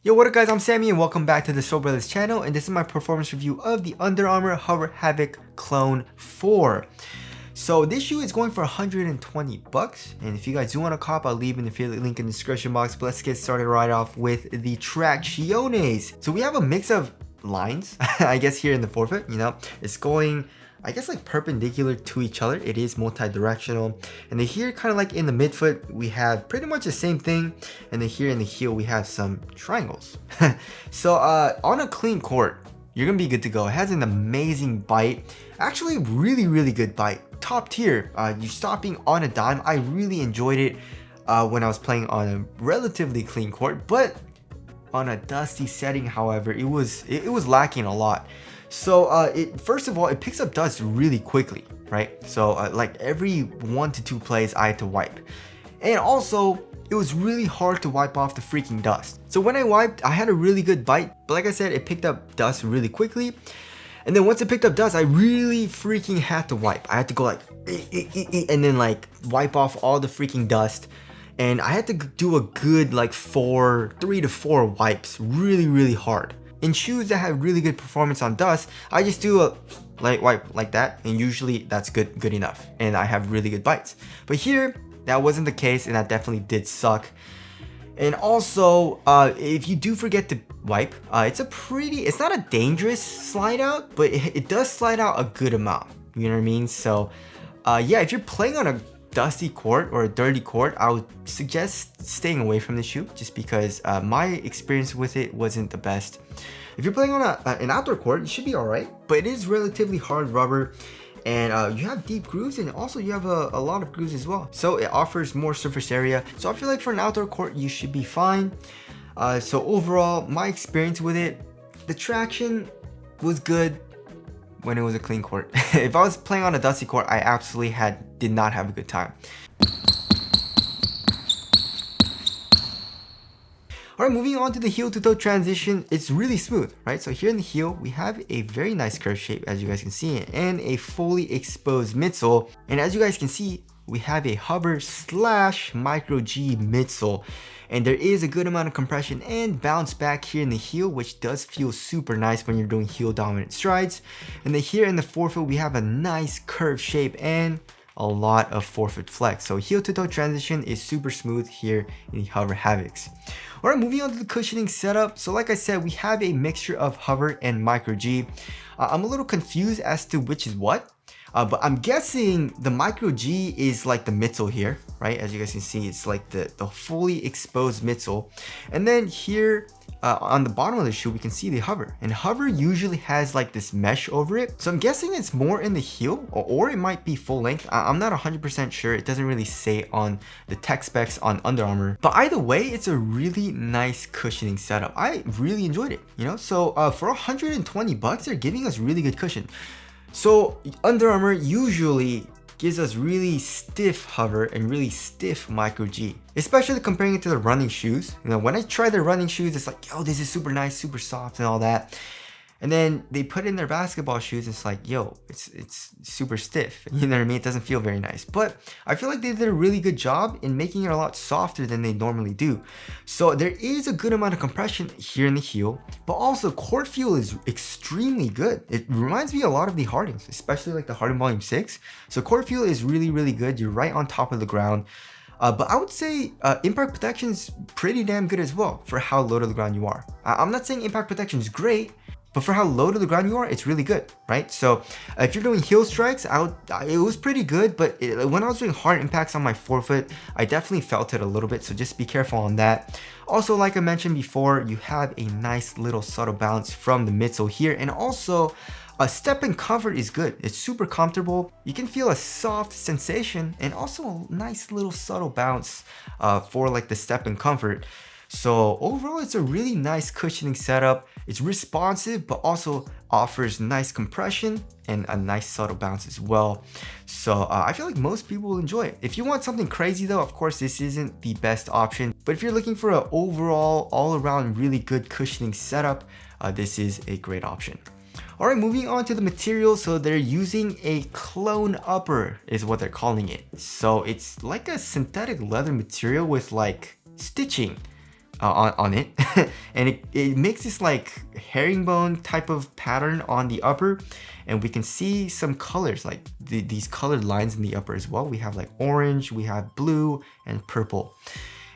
Yo, what up guys, I'm Sammy and welcome back to the Soul Brothers channel, and this is my performance review of the Under Armour HOVR HAVOC Clone 4. So this shoe is going for 120 bucks, and if you guys do want to cop, I'll leave an affiliate link in the description box. But let's get started right off with the tracciones. So we have a mix of lines, I guess, here in the forefoot. It's going, I guess, like perpendicular to each other. It is multi-directional. And then here, kind of like in the midfoot, we have pretty much the same thing. And then here in the heel, we have some triangles. So on a clean court, you're gonna be good to go. It has an amazing bite. Actually, really good bite. Top tier. You're stopping on a dime. I really enjoyed it when I was playing on a relatively clean court, but on a dusty setting, however, it was lacking a lot. So first of all, it picks up dust really quickly, right? So like every 1 to 2 plays, I had to wipe. And also, it was really hard to wipe off the freaking dust. So when I wiped, I had a really good bite, but like I said, it picked up dust really quickly. And then once it picked up dust, I really freaking had to wipe. I had to go like, and then like wipe off all the freaking dust. And I had to do a good like 3 to 4 wipes, really hard. In shoes that have really good performance on dust, I just do a light wipe like that, and usually that's good enough, and I have really good bites. But here, that wasn't the case, and that definitely did suck. And also, if you do forget to wipe, it's not a dangerous slide out, but it does slide out a good amount. You know what I mean? So, yeah, if you're playing on a dusty court or a dirty court, I would suggest staying away from the shoe, just because my experience with it wasn't the best. If you're playing on an outdoor court, you should be alright, but it is relatively hard rubber, and you have deep grooves, and also you have a lot of grooves as well, so it offers more surface area. So I feel like for an outdoor court, you should be fine. So overall, my experience with it, the traction was good when it was a clean court. If I was playing on a dusty court, I absolutely did not have a good time. Alright, moving on to the heel to toe transition, it's really smooth, right? So here in the heel, we have a very nice curve shape, as you guys can see, and a fully exposed midsole. And as you guys can see, we have a hover / micro G midsole. And there is a good amount of compression and bounce back here in the heel, which does feel super nice when you're doing heel dominant strides. And then here in the forefoot, we have a nice curved shape and a lot of forefoot flex. So heel to toe transition is super smooth here in the HOVR HAVOCs. Alright, moving on to the cushioning setup. So like I said, we have a mixture of hover and micro G. I'm a little confused as to which is what. But I'm guessing the micro G is like the midsole here, right? As you guys can see, it's like the fully exposed midsole. And then here on the bottom of the shoe, we can see the hover. And hover usually has like this mesh over it. So I'm guessing it's more in the heel, or it might be full length. I'm not 100% sure. It doesn't really say on the tech specs on Under Armour. But either way, it's a really nice cushioning setup. I really enjoyed it, So for 120 bucks, they're giving us really good cushion. So Under Armour usually gives us really stiff hover and really stiff micro G, especially comparing it to the running shoes. When I try the running shoes, it's like, yo, this is super nice, super soft and all that. And then they put in their basketball shoes, it's like, yo, it's super stiff. You know what I mean? It doesn't feel very nice. But I feel like they did a really good job in making it a lot softer than they normally do. So there is a good amount of compression here in the heel, but also court feel is extremely good. It reminds me a lot of the Hardings, especially like the Harding Volume 6. So court feel is really good. You're right on top of the ground. But I would say impact protection is pretty damn good as well for how low to the ground you are. I'm not saying impact protection is great, but for how low to the ground you are, it's really good, right? So if you're doing heel strikes, it was pretty good, but when I was doing hard impacts on my forefoot, I definitely felt it a little bit, so just be careful on that. Also, like I mentioned before, you have a nice little subtle bounce from the midsole here, and also a step in comfort is good. It's super comfortable. You can feel a soft sensation and also a nice little subtle bounce for like the step in comfort. So overall, it's a really nice cushioning setup. It's responsive, but also offers nice compression and a nice subtle bounce as well. So I feel like most people will enjoy it. If you want something crazy though, of course, this isn't the best option. But if you're looking for an overall, all around really good cushioning setup, this is a great option. Alright, moving on to the material. So they're using a clone upper is what they're calling it. So it's like a synthetic leather material with like stitching. on it. And it makes this like herringbone type of pattern on the upper, and we can see some colors like these colored lines in the upper as well. We have like orange, we have blue and purple,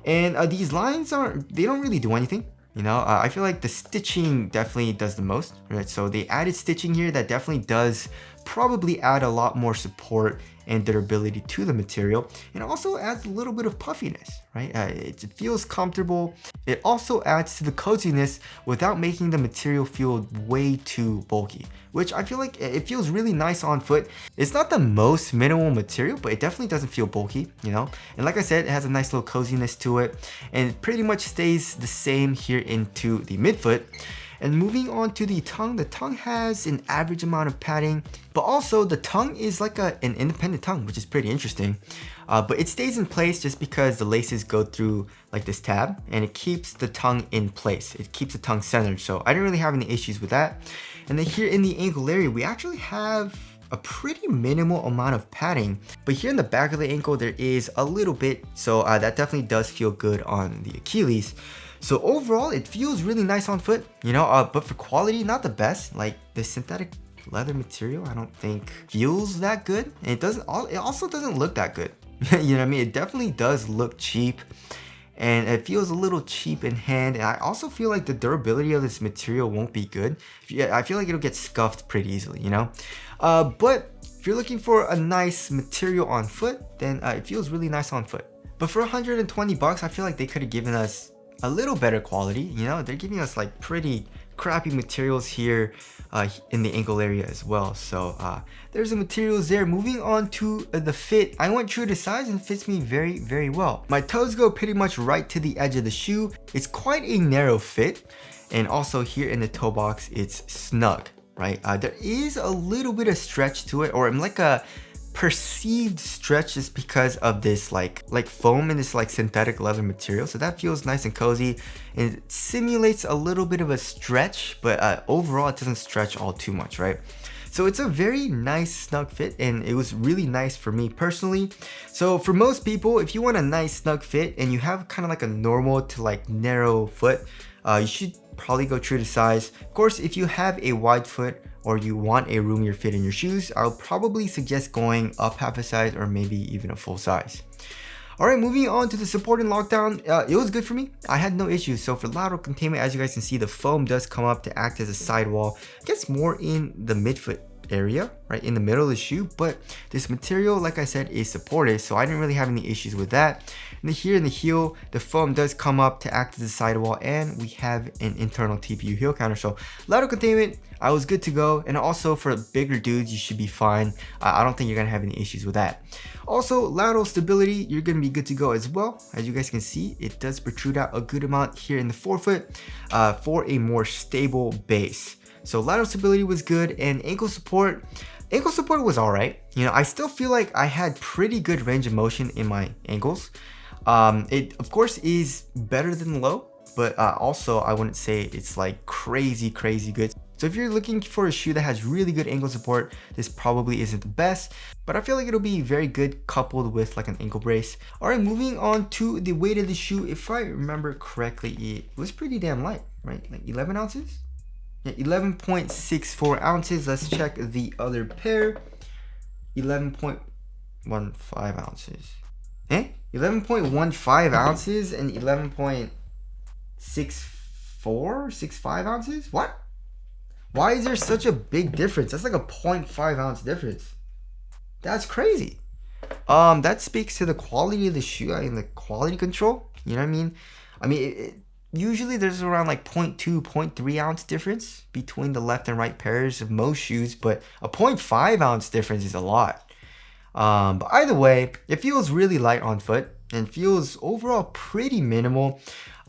and these lines they don't really do anything. You know, I feel like the stitching definitely does the most, right? So they added stitching here that definitely does probably add a lot more support and durability to the material, and also adds a little bit of puffiness, right? It feels comfortable. It also adds to the coziness without making the material feel way too bulky, which I feel like it feels really nice on foot. It's not the most minimal material, but it definitely doesn't feel bulky, you know? And like I said, it has a nice little coziness to it, and it pretty much stays the same here into the midfoot. And moving on to the tongue has an average amount of padding, but also the tongue is like an independent tongue, which is pretty interesting. But it stays in place just because the laces go through like this tab, and it keeps the tongue in place. It keeps the tongue centered, so I didn't really have any issues with that. And then here in the ankle area, we actually have a pretty minimal amount of padding, but here in the back of the ankle, there is a little bit, so that definitely does feel good on the Achilles. So overall, it feels really nice on foot, you know, but for quality, not the best. Like the synthetic leather material, I don't think feels that good. And it also doesn't look that good. You know what I mean? It definitely does look cheap, and it feels a little cheap in hand. And I also feel like the durability of this material won't be good. I feel like it'll get scuffed pretty easily, you know? But if you're looking for a nice material on foot, then it feels really nice on foot. But for 120 bucks, I feel like they could have given us a little better quality. You know, they're giving us like pretty crappy materials here in the ankle area as well. So there's the materials there. Moving on to the fit, I went true to size and fits me very, very well. My toes go pretty much right to the edge of the shoe. It's quite a narrow fit, and also here in the toe box, it's snug, right? There is a little bit of stretch to it, or like a perceived stretch, just because of this like foam and this like synthetic leather material. So that feels nice and cozy, and it simulates a little bit of a stretch, but overall it doesn't stretch all too much, right? So it's a very nice snug fit, and it was really nice for me personally. So for most people, if you want a nice snug fit and you have kind of like a normal to like narrow foot, you should probably go true to size. Of course, if you have a wide foot or you want a roomier fit in your shoes, I'll probably suggest going up half a size or maybe even a full size. Alright, moving on to the support and lockdown, it was good for me. I had no issues. So for lateral containment, as you guys can see, the foam does come up to act as a sidewall. It gets more in the midfoot area, right in the middle of the shoe, but this material, like I said, is supportive, so I didn't really have any issues with that. And then here in the heel, the foam does come up to act as a sidewall, and we have an internal TPU heel counter. So lateral containment, I was good to go. And also for bigger dudes, you should be fine. I don't think you're gonna have any issues with that. Also, lateral stability, you're gonna be good to go as well. As you guys can see, it does protrude out a good amount here in the forefoot for a more stable base. So lateral stability was good, and ankle support was all right. You know, I still feel like I had pretty good range of motion in my ankles. It of course is better than low, but also I wouldn't say it's like crazy good. So if you're looking for a shoe that has really good ankle support, this probably isn't the best, but I feel like it'll be very good coupled with like an ankle brace. All right, moving on to the weight of the shoe. If I remember correctly, it was pretty damn light, right? Like 11 ounces? Yeah, 11.64 ounces. Let's check the other pair. 11.15 ounces. 11.15 ounces and 11.65 ounces? What? Why is there such a big difference? That's like a 0.5 ounce difference. That's crazy. That speaks to the quality of the shoe and the quality control. You know what I mean? Usually there's around like 0.2, 0.3 ounce difference between the left and right pairs of most shoes, but a 0.5 ounce difference is a lot. But either way, it feels really light on foot and feels overall pretty minimal.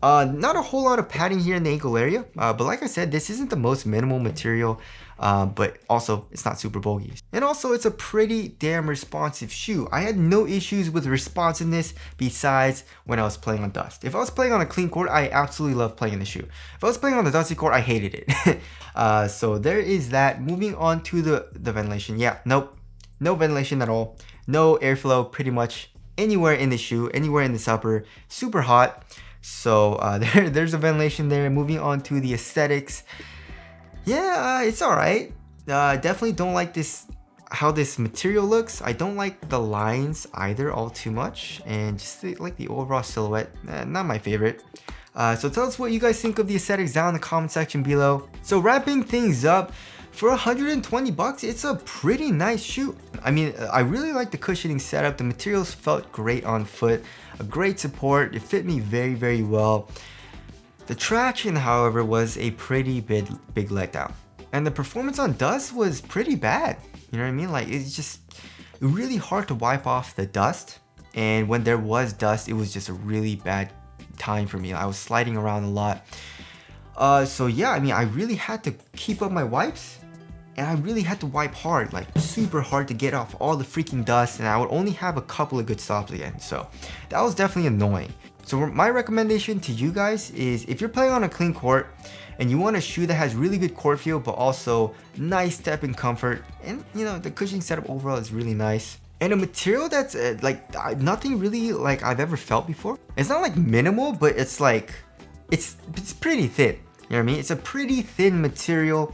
Not a whole lot of padding here in the ankle area, but like I said, this isn't the most minimal material, but also it's not super bulky. And also it's a pretty damn responsive shoe. I had no issues with responsiveness besides when I was playing on dust. If I was playing on a clean court, I absolutely love playing the shoe. If I was playing on the dusty court, I hated it. So there is that. Moving on to the ventilation. Yeah, nope, no ventilation at all. No airflow pretty much anywhere in the shoe, anywhere in this upper. Super hot. So there's a ventilation there. Moving on to the aesthetics. Yeah, it's alright. Definitely don't like this, how this material looks. I don't like the lines either all too much, and just like the overall silhouette, not my favorite. So tell us what you guys think of the aesthetics down in the comment section below. So wrapping things up, for 120 bucks, it's a pretty nice shoe. I mean, I really like the cushioning setup. The materials felt great on foot, a great support. It fit me very, very well. The traction, however, was a pretty big letdown. And the performance on dust was pretty bad. You know what I mean? Like, it's just really hard to wipe off the dust. And when there was dust, it was just a really bad time for me. I was sliding around a lot. So yeah, I mean, I really had to keep up my wipes. And I really had to wipe hard, like super hard, to get off all the freaking dust, and I would only have a couple of good stops again. So that was definitely annoying. So my recommendation to you guys is, if you're playing on a clean court and you want a shoe that has really good court feel but also nice step and comfort, and you know, the cushioning setup overall is really nice, and a material that's like nothing really like I've ever felt before. It's not like minimal, but it's like it's pretty thin. You know what I mean? It's a pretty thin material,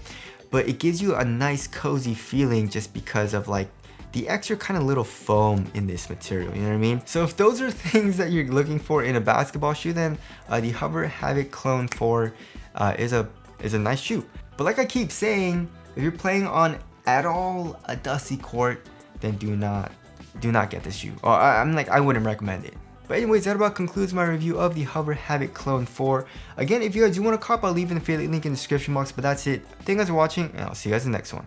but it gives you a nice cozy feeling just because of like the extra kind of little foam in this material, you know what I mean? So if those are things that you're looking for in a basketball shoe, then the HOVR HAVOC Clone 4 is a nice shoe. But like I keep saying, if you're playing on at all a dusty court, then do not get this shoe. Or I wouldn't recommend it. But anyways, that about concludes my review of the HOVR HAVOC Clone 4. Again, if you guys do want to cop, I'll leave an affiliate link in the description box. But that's it. Thank you guys for watching, and I'll see you guys in the next one.